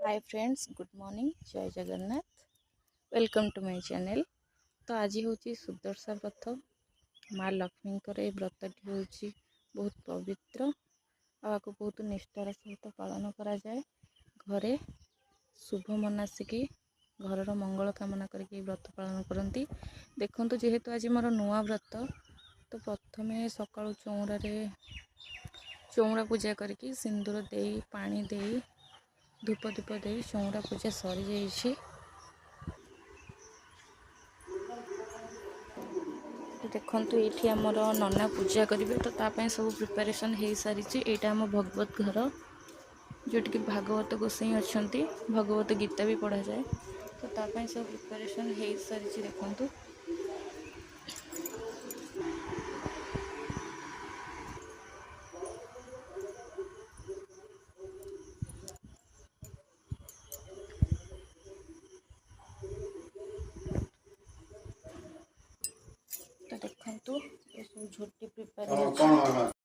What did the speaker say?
Hi friends, good morning, जय Jagannath. Welcome to my channel. तो आज हूँ सुदर्शा व्रत। माँ लक्ष्मी ये व्रतटी हूँ बहुत पवित्र आपको बहुत निष्ठार सहित पालन करा जाए। घरे शुभ मनासिकी घर मंगल कामना करके व्रत पालन करती। देखु जेहेतु आज मोर नुआ व्रत, तो प्रथम सकाळु चौरा पूजा करके सिंदूर दे पानी दे धूप धूप दे चौरा पूजा सरी जाइए। देखु ये आमर नना पूजा करेंगे, तो तापाई सब प्रिपरेशन हो सारी। यहाँ आम भगवत घर जोटि कि भागवत गोसाई अच्छा, भगवत गीता भी पढ़ा जाए, तो तापाई सब प्रिपरेशन हो सारी। देखु तो देखु ये सब झोटी प्रिपेयर